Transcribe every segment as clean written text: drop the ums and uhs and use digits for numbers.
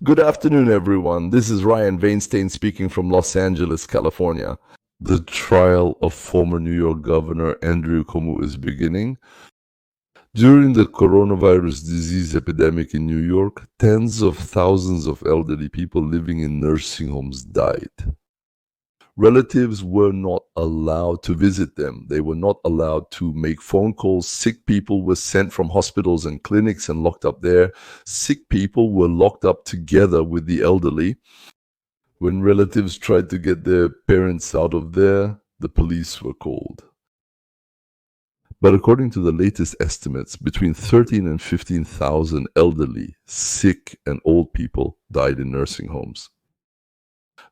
Good afternoon, everyone. This is Ryan Veinstein speaking from Los Angeles, California. The trial of former New York Governor Andrew Cuomo is beginning. During the coronavirus disease epidemic in New York, tens of thousands of elderly people living in nursing homes died. Relatives were not allowed to visit them. They were not allowed to make phone calls. Sick people were sent from hospitals and clinics and locked up there. Sick people were locked up together with the elderly. When relatives tried to get their parents out of there, the police were called. But according to the latest estimates, between 13 and 15,000 elderly, sick, and old people died in nursing homes.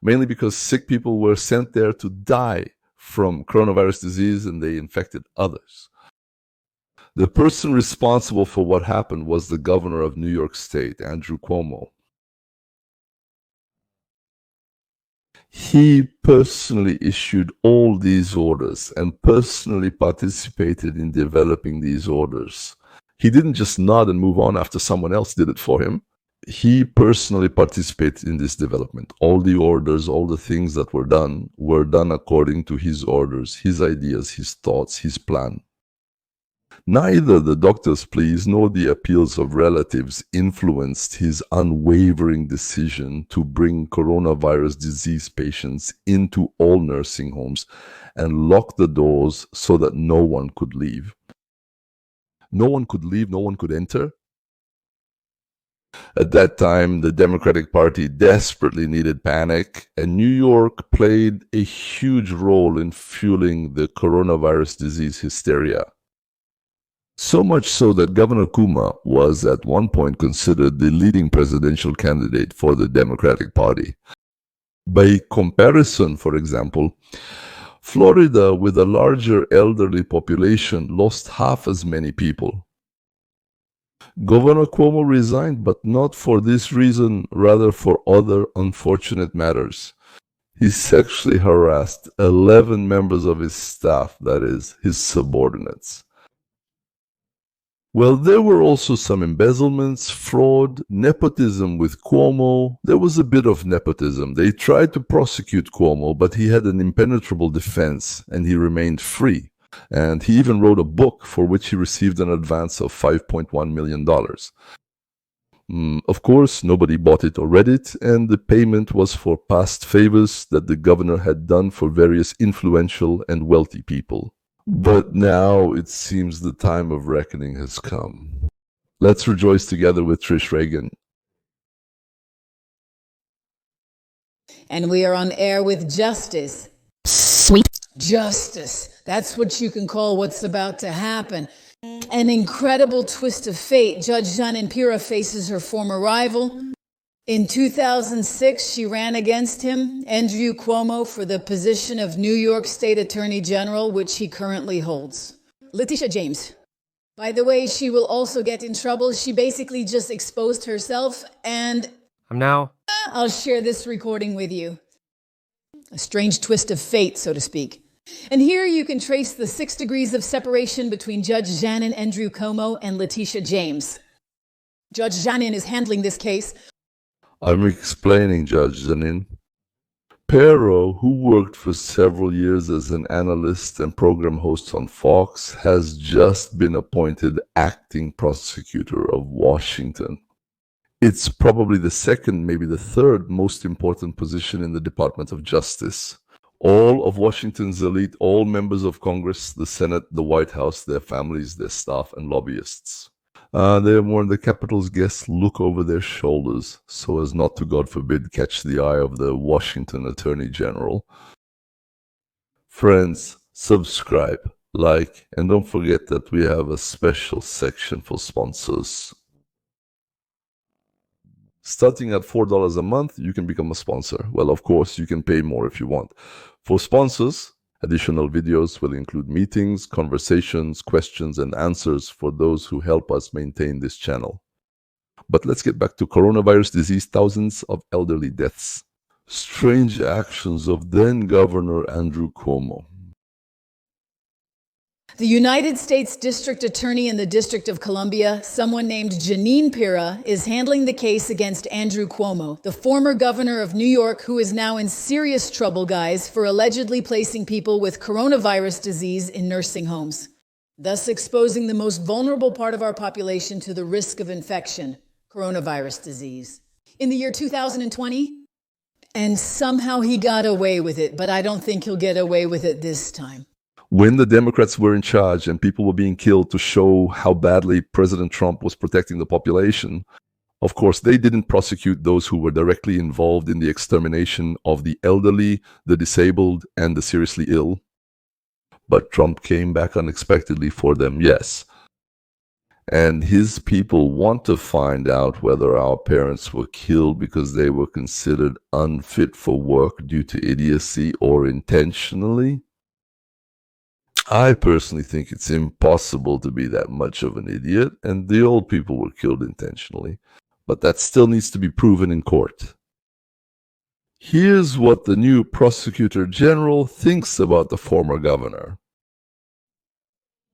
Mainly because sick people were sent there to die from coronavirus disease and they infected others. The person responsible for what happened was the governor of New York State, Andrew Cuomo. He personally issued all these orders and personally participated in developing these orders. He didn't just nod and move on after someone else did it for him. He personally participated in this development. All the orders, all the things that were done according to his orders, his ideas, his thoughts, his plan. Neither the doctor's pleas nor the appeals of relatives influenced his unwavering decision to bring coronavirus disease patients into all nursing homes and lock the doors so that no one could leave. No one could leave, no one could enter. At that time, the Democratic Party desperately needed panic, and New York played a huge role in fueling the coronavirus disease hysteria. So much so that Governor Cuomo was at one point considered the leading presidential candidate for the Democratic Party. By comparison, for example, Florida, with a larger elderly population, lost half as many people. Governor Cuomo resigned, but not for this reason, rather for other unfortunate matters. He sexually harassed 11 members of his staff, that is, his subordinates. Well, there were also some embezzlements, fraud, nepotism with Cuomo. There was a bit of nepotism. They tried to prosecute Cuomo, but he had an impenetrable defense and he remained free. And he even wrote a book for which he received an advance of $5.1 million. Of course, nobody bought it or read it, and the payment was for past favors that the governor had done for various influential and wealthy people. But now it seems the time of reckoning has come. Let's rejoice together with Trish Reagan. And we are on air with Justice. Sweet Justice. That's what you can call what's about to happen. An incredible twist of fate. Judge Jeanine Pirro faces her former rival. In 2006, she ran against him, Andrew Cuomo, for the position of New York State Attorney General, which he currently holds. Letitia James. By the way, she will also get in trouble. She basically just exposed herself, and I'll share this recording with you. A strange twist of fate, so to speak. And here you can trace the 6 degrees of separation between Judge Jeanine Andrew Cuomo and Letitia James. Judge Jeanine is handling this case. I'm explaining, Judge Jeanine. Pirro, who worked for several years as an analyst and program host on Fox, has just been appointed acting prosecutor of Washington. It's probably the second, maybe the third most important position in the Department of Justice. All of Washington's elite, all members of Congress, the Senate, the White House, their families, their staff, and lobbyists. They warn the Capitol's guests look over their shoulders so as not to, God forbid, catch the eye of the Washington Attorney General. Friends, subscribe, like, and don't forget that we have a special section for sponsors. Starting at $4 a month, you can become a sponsor. Well, of course, you can pay more if you want. For sponsors, additional videos will include meetings, conversations, questions, and answers for those who help us maintain this channel. But let's get back to coronavirus disease, thousands of elderly deaths. Strange actions of then Governor Andrew Cuomo. The United States District Attorney in the District of Columbia, someone named Jeanine Pirro, is handling the case against Andrew Cuomo, the former governor of New York, who is now in serious trouble, guys, for allegedly placing people with coronavirus disease in nursing homes, thus exposing the most vulnerable part of our population to the risk of infection, coronavirus disease. In the year 2020, and somehow he got away with it, but I don't think he'll get away with it this time. When the Democrats were in charge and people were being killed to show how badly President Trump was protecting the population, of course, they didn't prosecute those who were directly involved in the extermination of the elderly, the disabled, and the seriously ill. But Trump came back unexpectedly for them, yes. And his people want to find out whether our parents were killed because they were considered unfit for work due to idiocy or intentionally. I personally think it's impossible to be that much of an idiot, and the old people were killed intentionally. But that still needs to be proven in court. Here's what the new prosecutor general thinks about the former governor.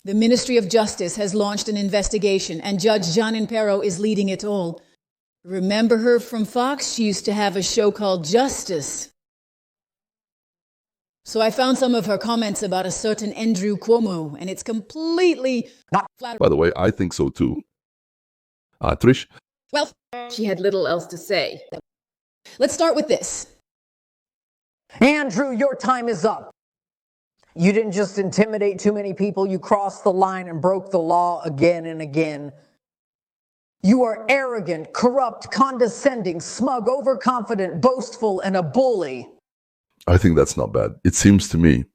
The Ministry of Justice has launched an investigation, and Judge Jeanine Pirro is leading it all. Remember her from Fox? She used to have a show called Justice. So I found some of her comments about a certain Andrew Cuomo, and it's completely not flattering. By the way, I think so too. Trish? Well, she had little else to say. Let's start with this. Andrew, your time is up. You didn't just intimidate too many people, you crossed the line and broke the law again and again. You are arrogant, corrupt, condescending, smug, overconfident, boastful, and a bully. I think that's not bad. It seems to me.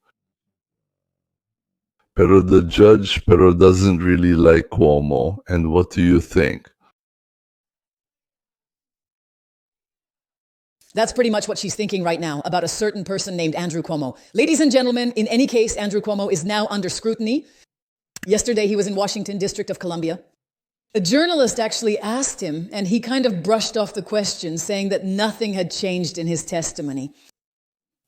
Pero the judge, doesn't really like Cuomo. And what do you think? That's pretty much what she's thinking right now about a certain person named Andrew Cuomo. Ladies and gentlemen, in any case, Andrew Cuomo is now under scrutiny. Yesterday, he was in Washington, District of Columbia. A journalist actually asked him, and he kind of brushed off the question, saying that nothing had changed in his testimony.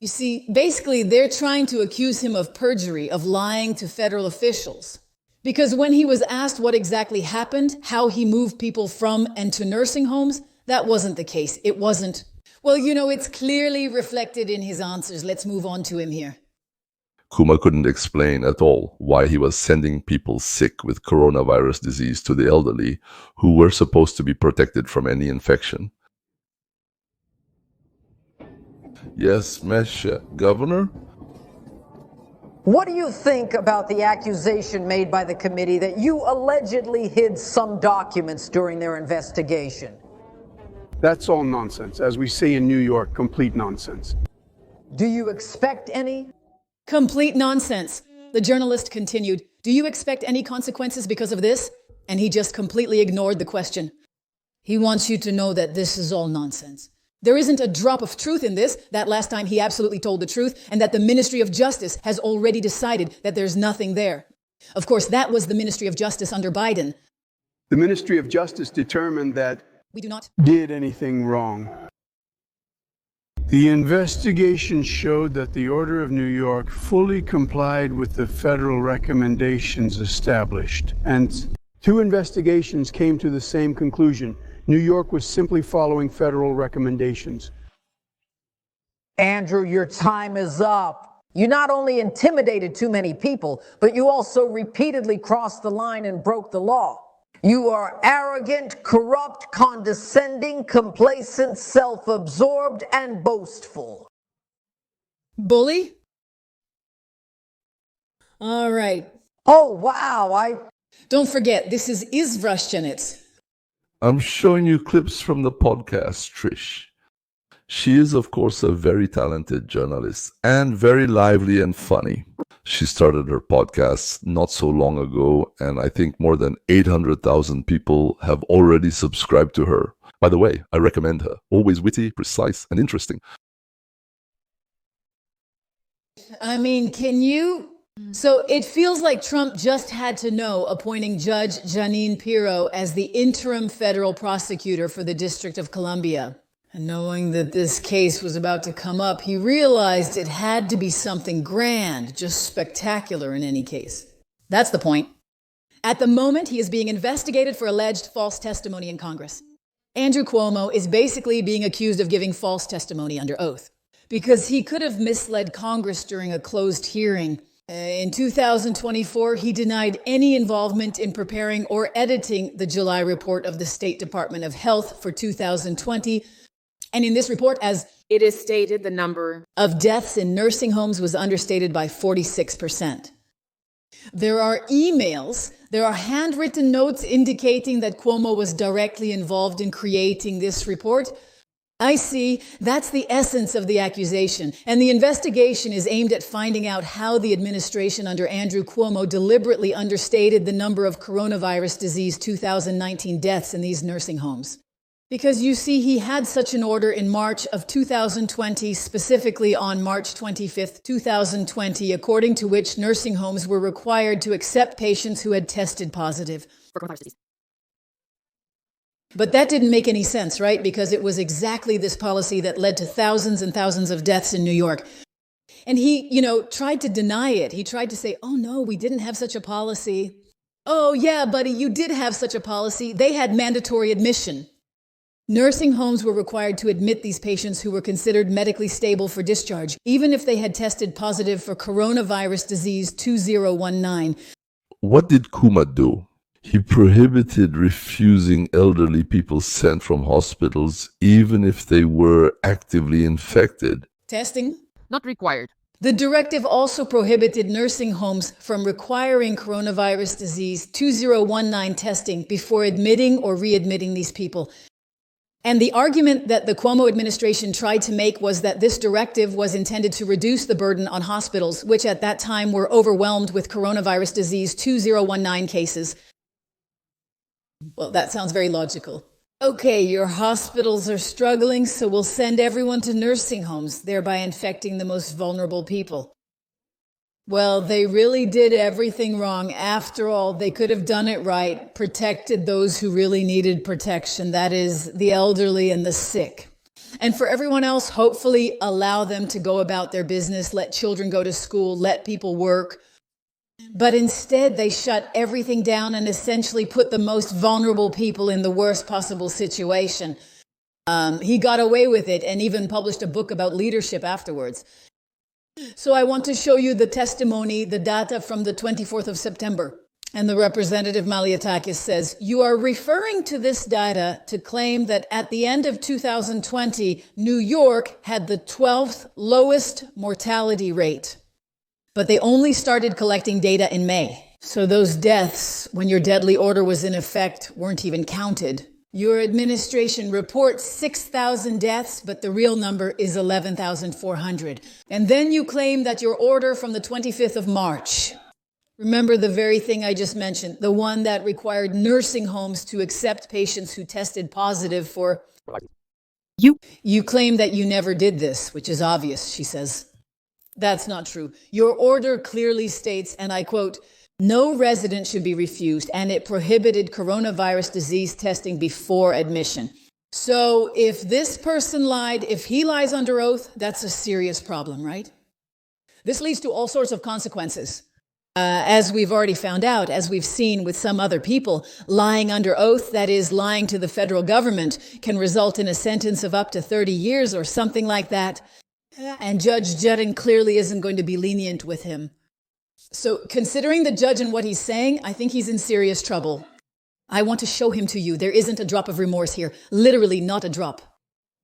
You see, basically, they're trying to accuse him of perjury, of lying to federal officials. Because when he was asked what exactly happened, how he moved people from and to nursing homes, that wasn't the case. It wasn't. Well, you know, it's clearly reflected in his answers. Let's move on to him here. Cuomo couldn't explain at all why he was sending people sick with coronavirus disease to the elderly who were supposed to be protected from any infection. Yes, Mesha, Governor? What do you think about the accusation made by the committee that you allegedly hid some documents during their investigation? That's all nonsense. As we say in New York, complete nonsense. Do you expect any? Complete nonsense. The journalist continued, do you expect any consequences because of this? And he just completely ignored the question. He wants you to know that this is all nonsense. There isn't a drop of truth in this. That last time he absolutely told the truth, and that the Ministry of Justice has already decided that there's nothing there. Of course, that was the Ministry of Justice under Biden. The Ministry of Justice determined that We do not did anything wrong. The investigation showed that the Order of New York fully complied with the federal recommendations established, and two investigations came to the same conclusion. New York was simply following federal recommendations. Andrew, your time is up. You not only intimidated too many people, but you also repeatedly crossed the line and broke the law. You are arrogant, corrupt, condescending, complacent, self-absorbed, and boastful. Bully? All right. Oh, wow, Don't forget, this is Izvrashchenets. I'm showing you clips from the podcast, Trish. She is, of course, a very talented journalist and very lively and funny. She started her podcast not so long ago, and I think more than 800,000 people have already subscribed to her. By the way, I recommend her. Always witty, precise, and interesting. I mean, can you? So it feels like Trump just had to know appointing Judge Jeanine Pirro as the interim federal prosecutor for the District of Columbia. And knowing that this case was about to come up, he realized it had to be something grand, just spectacular in any case. That's the point. At the moment, he is being investigated for alleged false testimony in Congress. Andrew Cuomo is basically being accused of giving false testimony under oath because he could have misled Congress during a closed hearing. In 2024, he denied any involvement in preparing or editing the July report of the State Department of Health for 2020. And in this report, as it is stated, the number of deaths in nursing homes was understated by 46%. There are emails, there are handwritten notes indicating that Cuomo was directly involved in creating this report. I see, that's the essence of the accusation. And the investigation is aimed at finding out how the administration under Andrew Cuomo deliberately understated the number of coronavirus disease 2019 deaths in these nursing homes. Because you see, he had such an order in March of 2020, specifically on March 25th, 2020, according to which nursing homes were required to accept patients who had tested positive for coronavirus disease. But that didn't make any sense, right? Because it was exactly this policy that led to thousands and thousands of deaths in New York. And he, tried to deny it. He tried to say, oh no, we didn't have such a policy. Oh yeah, buddy, you did have such a policy. They had mandatory admission. Nursing homes were required to admit these patients who were considered medically stable for discharge, even if they had tested positive for coronavirus disease 2019. What did Kuma do? He prohibited refusing elderly people sent from hospitals, even if they were actively infected. Testing? Not required. The directive also prohibited nursing homes from requiring coronavirus disease 2019 testing before admitting or readmitting these people. And the argument that the Cuomo administration tried to make was that this directive was intended to reduce the burden on hospitals, which at that time were overwhelmed with coronavirus disease 2019 cases. Well, that sounds very logical. Okay, your hospitals are struggling, so we'll send everyone to nursing homes, thereby infecting the most vulnerable people. Well, they really did everything wrong. After all, they could have done it right, protected those who really needed protection, that is, the elderly and the sick. And for everyone else, hopefully allow them to go about their business, let children go to school, let people work. But instead, they shut everything down and essentially put the most vulnerable people in the worst possible situation. He got away with it and even published a book about leadership afterwards. So I want to show you the testimony, the data from the 24th of September. And the representative Malliotakis says, you are referring to this data to claim that at the end of 2020, New York had the 12th lowest mortality rate. But they only started collecting data in May. So those deaths, when your deadly order was in effect, weren't even counted. Your administration reports 6,000 deaths, but the real number is 11,400. And then you claim that your order from the 25th of March, remember the very thing I just mentioned, the one that required nursing homes to accept patients who tested positive for... You claim that you never did this, which is obvious, she says. That's not true. Your order clearly states, and I quote, no resident should be refused, and it prohibited coronavirus disease testing before admission. So if this person lied, if he lies under oath, that's a serious problem, right? This leads to all sorts of consequences. As we've already found out, as we've seen with some other people, lying under oath, that is, lying to the federal government, can result in a sentence of up to 30 years or something like that. And Judge Judin clearly isn't going to be lenient with him. So considering the judge and what he's saying, I think he's in serious trouble. I want to show him to you. There isn't a drop of remorse here. Literally not a drop.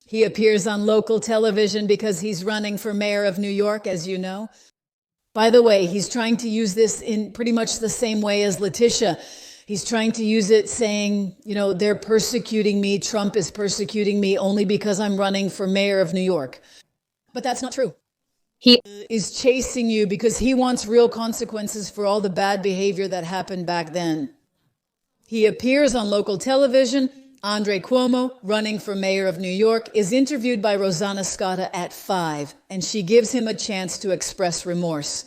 He appears on local television because he's running for mayor of New York, as you know. By the way, he's trying to use this in pretty much the same way as Letitia. He's trying to use it saying, they're persecuting me. Trump is persecuting me only because I'm running for mayor of New York. But that's not true. He is chasing you because he wants real consequences for all the bad behavior that happened back then. He appears on local television. Andre Cuomo, running for mayor of New York, is interviewed by Rosanna Scotta at 5, and she gives him a chance to express remorse.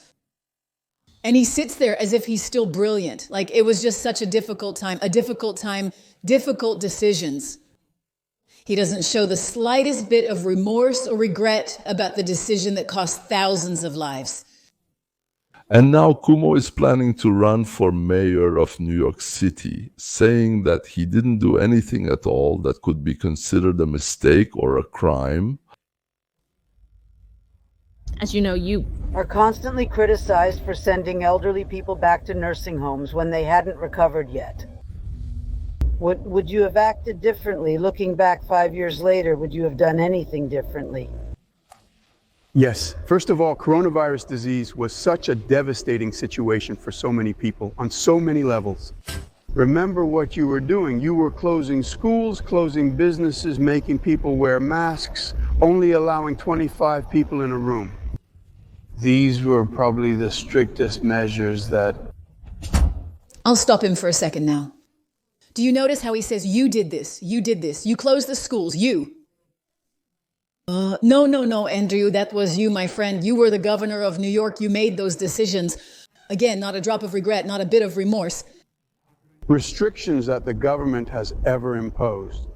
And he sits there as if he's still brilliant. Like it was just such a difficult time, difficult decisions. He doesn't show the slightest bit of remorse or regret about the decision that cost thousands of lives. And now Cuomo is planning to run for mayor of New York City, saying that he didn't do anything at all that could be considered a mistake or a crime. As you know, you Are constantly criticized for sending elderly people back to nursing homes when they hadn't recovered yet. Would you have acted differently? Looking back 5 years later, would you have done anything differently? Yes. First of all, coronavirus disease was such a devastating situation for so many people on so many levels. Remember what you were doing. You were closing schools, closing businesses, making people wear masks, only allowing 25 people in a room. These were probably the strictest measures that... I'll stop him for a second now. Do you notice how he says, you did this, you closed the schools, you? No, Andrew, that was you, my friend. You were the governor of New York. You made those decisions. Again, not a drop of regret, not a bit of remorse. Restrictions that the government has ever imposed.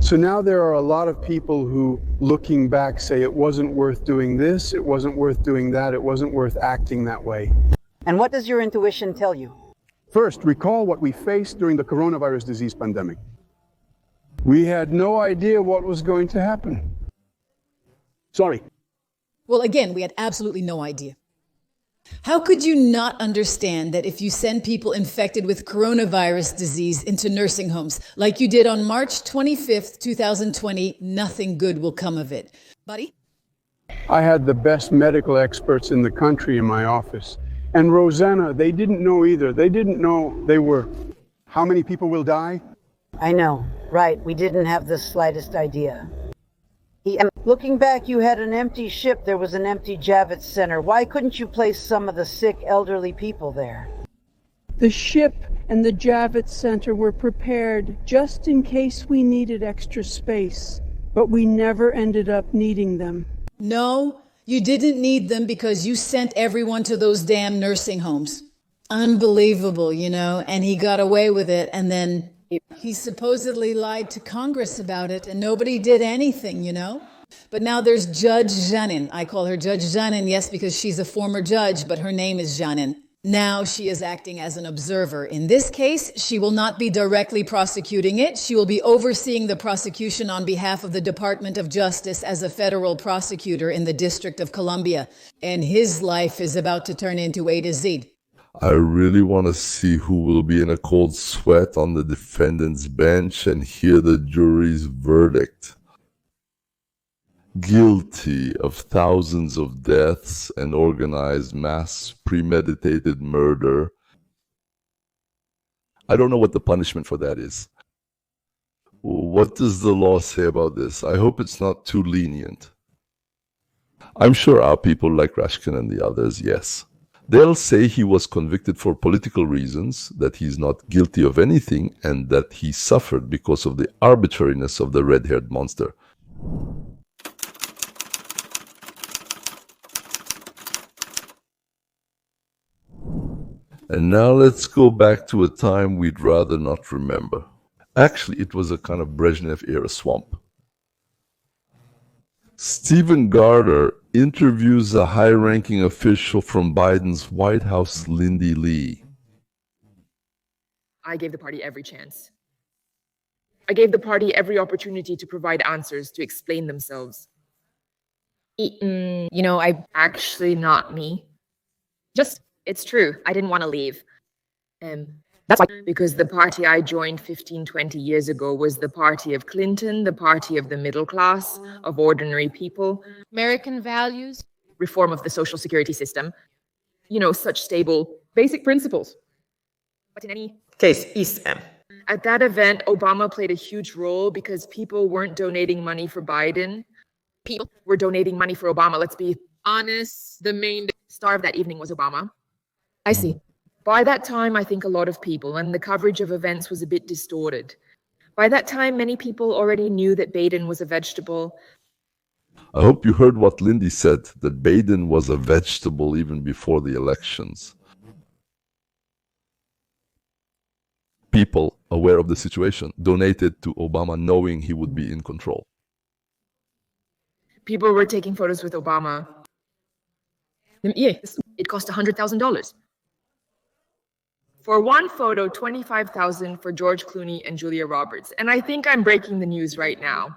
So now there are a lot of people who, looking back, say it wasn't worth doing this, it wasn't worth doing that, it wasn't worth acting that way. And what does your intuition tell you? First, recall what we faced during the coronavirus disease pandemic. We had no idea what was going to happen. Sorry. Well, again, we had absolutely no idea. How could you not understand that if you send people infected with coronavirus disease into nursing homes, like you did on March 25th, 2020, nothing good will come of it? Buddy? I had the best medical experts in the country in my office. And Rosanna, they didn't know either. They didn't know they were... How many people will die? I know, right. We didn't have the slightest idea. Looking back, you had an empty ship. There was an empty Javits Center. Why couldn't you place some of the sick elderly people there? The ship and the Javits Center were prepared just in case we needed extra space, but we never ended up needing them. No, you didn't need them because you sent everyone to those damn nursing homes. Unbelievable, and he got away with it, and then he supposedly lied to Congress about it, and nobody did anything, But now there's Judge Janin. I call her Judge Janin, yes, because she's a former judge, but her name is Janin. Now she is acting as an observer. In this case, she will not be directly prosecuting it. She will be overseeing the prosecution on behalf of the Department of Justice as a federal prosecutor in the District of Columbia. And his life is about to turn into A to Z. I really want to see who will be in a cold sweat on the defendant's bench and hear the jury's verdict. Guilty of thousands of deaths and organized mass premeditated murder. I don't know what the punishment for that is. What does the law say about this? I hope it's not too lenient. I'm sure our people like Rashkin and the others, yes. They'll say he was convicted for political reasons, that he's not guilty of anything, and that he suffered because of the arbitrariness of the red-haired monster. And now let's go back to a time we'd rather not remember. Actually, it was a kind of Brezhnev-era swamp. Stephen Gardner interviews a high-ranking official from Biden's White House, Lindy Lee. I gave the party every chance. I gave the party every opportunity to provide answers, to explain themselves. Actually not me. It's true, I didn't want to leave. That's why, because the party I joined 15, 20 years ago was the party of Clinton, the party of the middle class, of ordinary people. American values, Reform of the social security system. Such stable, basic principles. But in any case, East M. At that event, Obama played a huge role because people weren't donating money for Biden. People were donating money for Obama. Let's be honest, the main star of that evening was Obama. I see. By that time, I think a lot of people, and the coverage of events was a bit distorted. By that time, many people already knew that Biden was a vegetable. I hope you heard what Lindy said, that Biden was a vegetable even before the elections. People aware of the situation donated to Obama knowing he would be in control. People were taking photos with Obama. Yeah, it It cost $100,000. For one photo, $25,000 for George Clooney and Julia Roberts. And I think I'm breaking the news right now.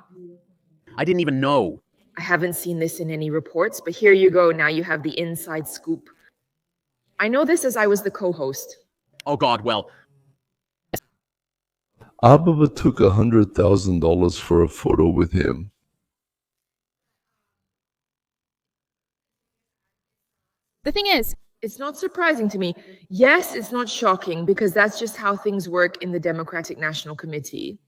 I didn't even know. I haven't seen this in any reports, but here you go. Now you have the inside scoop. I know this as I was the co-host. Oh God, well, Ababa took $100,000 for a photo with him. The thing is, It's not surprising to me. Yes, it's not shocking because that's just how things work in the Democratic National Committee.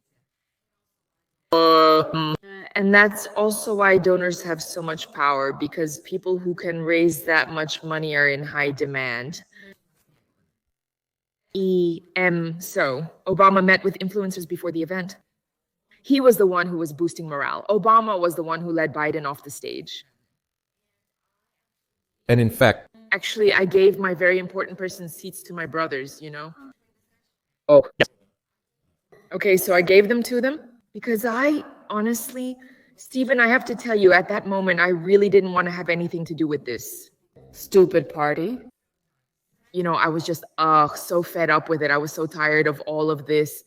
And that's also why donors have so much power, because people who can raise that much money are in high demand. So Obama met with influencers before the event. He was the one who was boosting morale. Obama was the one who led Biden off the stage. And in fact, Actually, I gave my very important person seats to my brothers, you know? Oh, yes. Okay, so I gave them to them because honestly, Stephen, I have to tell you, at that moment, I really didn't want to have anything to do with this stupid party. You know, I was just so fed up with it. I was so tired of all of this.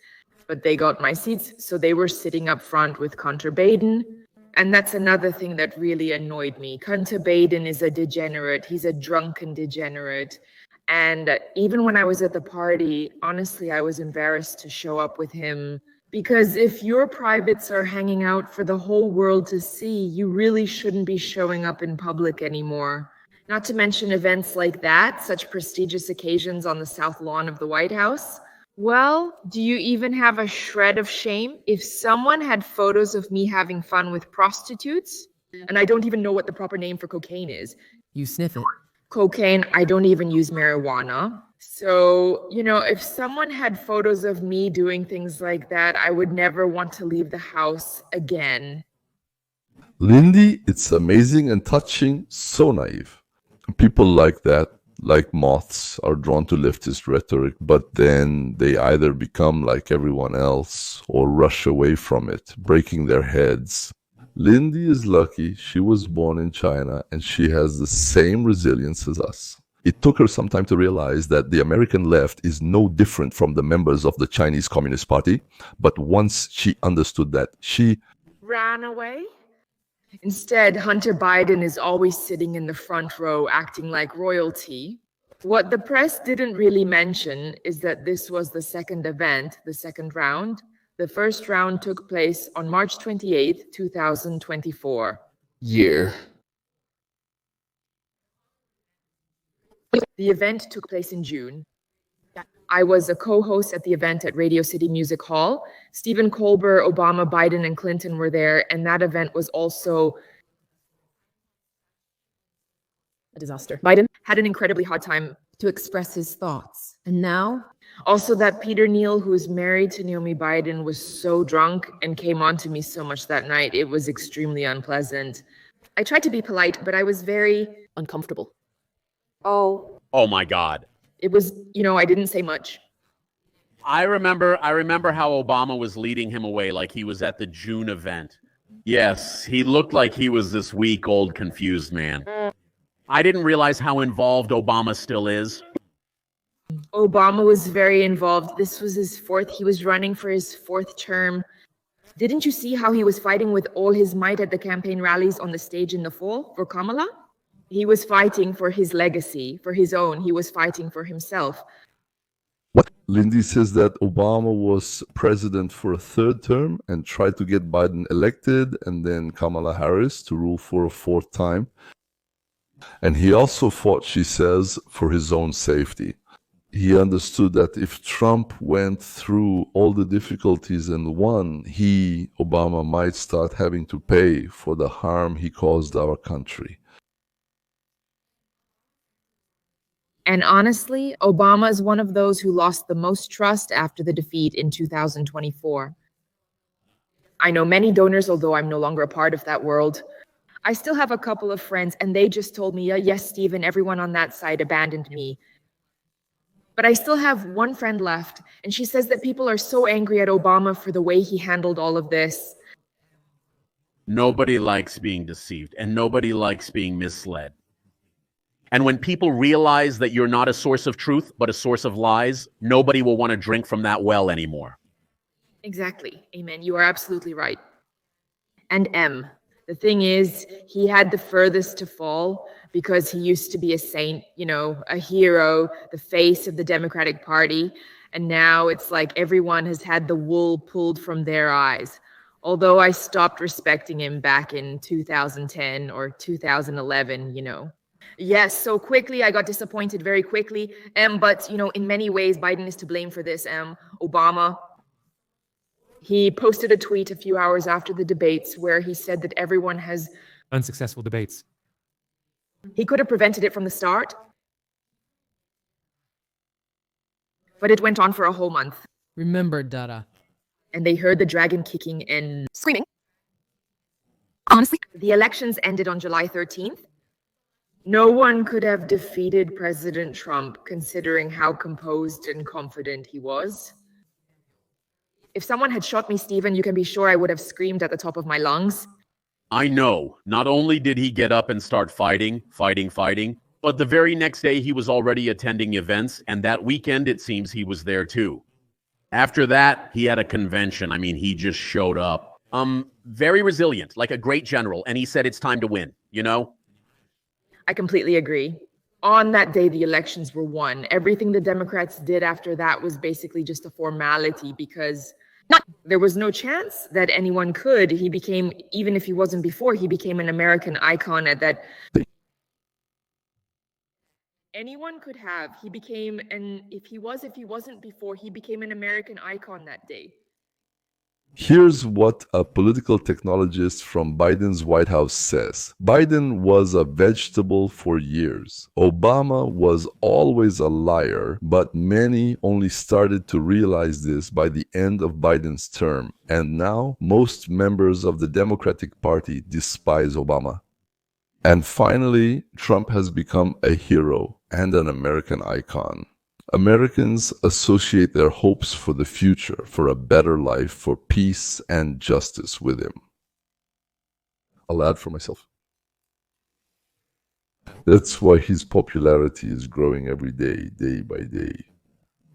But they got my seats, so they were sitting up front with Hunter Biden. And that's another thing that really annoyed me. Hunter Biden is a degenerate. He's a drunken degenerate. And even when I was at the party, honestly, I was embarrassed to show up with him. Because if your privates are hanging out for the whole world to see, you really shouldn't be showing up in public anymore. Not to mention events like that, such prestigious occasions on the South Lawn of the White House. Well, do you even have a shred of shame? If someone had photos of me having fun with prostitutes, and I don't even know what the proper name for cocaine is. you sniff it. Cocaine, I don't even use marijuana. So, you know, if someone had photos of me doing things like that, I would never want to leave the house again. Lindy, it's amazing and touching, so naive. People like that, like moths, are drawn to leftist rhetoric, but then they either become like everyone else or rush away from it, breaking their heads. Lindy is lucky she was born in China and she has the same resilience as us. It took her some time to realize that the American left is no different from the members of the Chinese Communist Party, but once she understood that, she Ran away? Instead, Hunter Biden is always sitting in the front row acting like royalty. What the press didn't really mention is that this was the second event, the second round. The first round took place on March 28th, 2024. Year. The event took place in June. I was a co-host at the event at Radio City Music Hall. Stephen Colbert, Obama, Biden, and Clinton were there, and that event was also a disaster. Biden had an incredibly hard time. To express his thoughts. And now, Also, that Peter Neal, who is married to Naomi Biden, was so drunk and came on to me so much that night. It was extremely unpleasant. I tried to be polite, but I was very uncomfortable. Oh, oh my God. it was, you know, I didn't say much. I remember how Obama was leading him away like he was at the June event. Yes, he looked like he was this weak, old, confused man. I didn't realize how involved Obama still is. Obama was very involved. This was he was running for his fourth term. Didn't you see how he was fighting with all his might at the campaign rallies on the stage in the fall for Kamala? He was fighting for his legacy, for his own. He was fighting for himself. What? Lindy says that Obama was president for a third term and tried to get Biden elected and then Kamala Harris to rule for a fourth time. And he also fought, she says, for his own safety. He understood that if Trump went through all the difficulties and won, Obama, might start having to pay for the harm he caused our country. And honestly, Obama is one of those who lost the most trust after the defeat in 2024. I know many donors, although I'm no longer a part of that world. I still have a couple of friends, and they just told me, yes, Stephen, everyone on that side abandoned me. But I still have one friend left, and she says that people are so angry at Obama for the way he handled all of this. Nobody likes being deceived, and nobody likes being misled. And when people realize that you're not a source of truth, but a source of lies, nobody will want to drink from that well anymore. Exactly. Amen. You are absolutely right. And M. The thing is, he had the furthest to fall because he used to be a saint, you know, a hero, the face of the Democratic Party. And now it's like everyone has had the wool pulled from their eyes. Although I stopped respecting him back in 2010 or 2011, you know. Yes, so quickly, I got disappointed very quickly. But, you know, in many ways, Biden is to blame for this. Obama, he posted a tweet a few hours after the debates where he said that everyone has Unsuccessful debates. He could have prevented it from the start, but it went on for a whole month. Remember, Dada. And they heard the dragon kicking and screaming. Honestly, the elections ended on July 13th. No one could have defeated President Trump considering how composed and confident he was. If someone had shot me, Stephen, you can be sure I would have screamed at the top of my lungs. I know. Not only did he get up and start fighting, but the very next day he was already attending events, and that weekend it seems he was there too. After that, he had a convention. I mean, he just showed up. Very resilient, like a great general, and he said it's time to win, you know? I completely agree. On that day, the elections were won. Everything the Democrats did after that was basically just a formality because there was no chance that anyone could. He became, even if he wasn't before, he became an American icon at that. Anyone could have. He became, and if he wasn't before, he became an American icon that day. Here's what a political technologist from Biden's White House says. Biden was a vegetable for years. Obama was always a liar, but many only started to realize this by the end of Biden's term. And now most members of the Democratic Party despise Obama. And finally, Trump has become a hero and an American icon. Americans associate their hopes for the future, for a better life, for peace and justice with him. I'll add for myself. That's why his popularity is growing every day, day by day.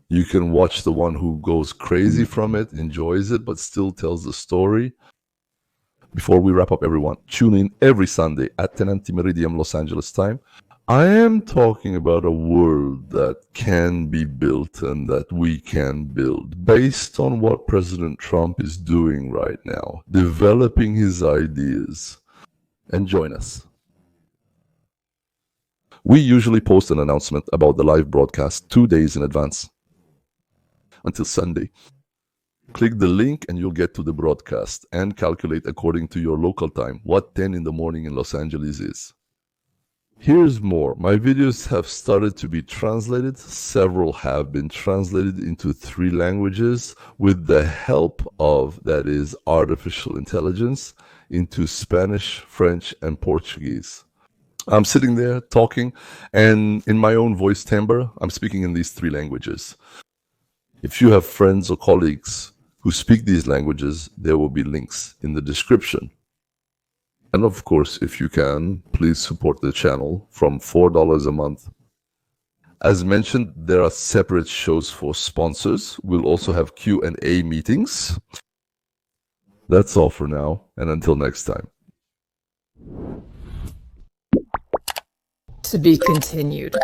You can watch the one who goes crazy from it, enjoys it, but still tells the story. Before we wrap up, everyone, tune in every Sunday at 10 anti-meridium Los Angeles time. I am talking about a world that can be built and that we can build based on what President Trump is doing right now, developing his ideas. And join us. We usually post an announcement about the live broadcast 2 days in advance. Until Sunday. Click the link and you'll get to the broadcast and calculate according to your local time what 10 in the morning in Los Angeles is. Here's more. My videos have started to be translated. Several have been translated into 3 languages with the help of, that is, artificial intelligence, into Spanish, French, and Portuguese. I'm sitting there talking, and in my own voice timbre, I'm speaking in these 3 languages. If you have friends or colleagues who speak these languages, there will be links in the description. And of course, if you can, please support the channel from $4 a month. As mentioned, there are separate shows for sponsors. We'll also have Q&A meetings. That's all for now, and until next time. To be continued.